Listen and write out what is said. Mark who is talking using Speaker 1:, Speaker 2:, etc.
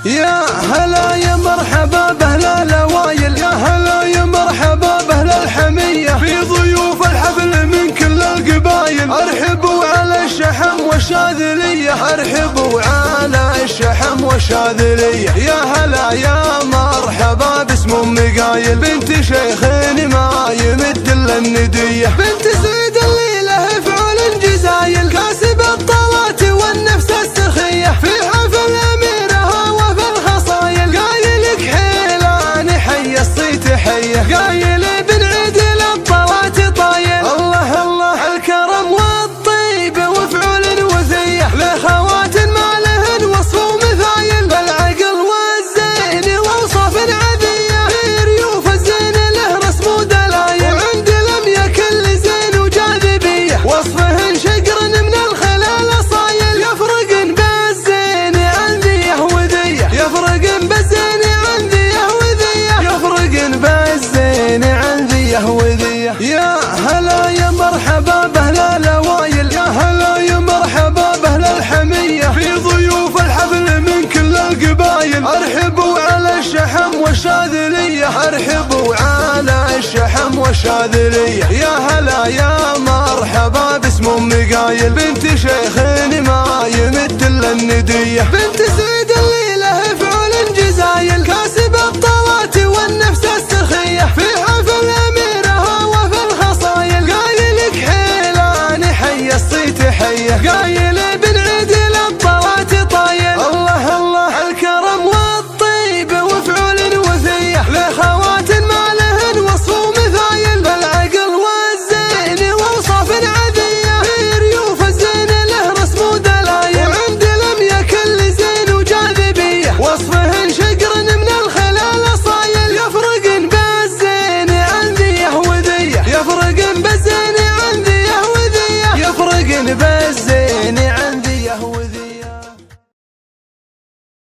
Speaker 1: يا هلا يا مرحبا بأهل الأوايل، يا هلا يا مرحبا بأهل الحمية، في ضيوف الحفل من كل القبايل، ارحبوا على الشحم والشاذلية، ارحبوا على الشحم والشاذلية. يا هلا يا مرحبا باسم ام قايل، بنت شيخ ما يمد الا الندية، بنت سيد اللي له فعول جزايل، كاسب الطلات والنفس السخية، في حفل اميرها وفي الخصايل، قايلك حيلان حي الصيت حيه، قايل بن عدل الطلات طايل. الله الله الكرم والطيب وفعول وثية، لخوات ما لهن وصف ومثايل، بالعقل والزين واوصاف عذية، في ريوف الزين له رسم ودلايل، وعند لمية كل زين وجاذبية، وصفهن شقر من الخلال صايل، يفرقن بالزين عن ذيه وذية، يفرقن بالزين عن ذيه وذية، يفرقن بالزين عن ذيه وذية. يا هلا يا مرحبا بأهل الأوايل، يا هلا يا مرحبا بأهل الحمية، في ضيوف الحفل من كل القبايل، ارحبوا على الشحم والشاذلية، ارحبوا على الشحم والشاذلية. يا هلا يا مرحبا باسم ام قايل، بنت شيخ ما يمد الا الندية، بنت سيد اللي له فعول جزايل، كاسب الطلات والنفس السخية، في حفل اميرها وفي الخصايل، قايلك حيلان حي الصيت حيه، قايل بن عدل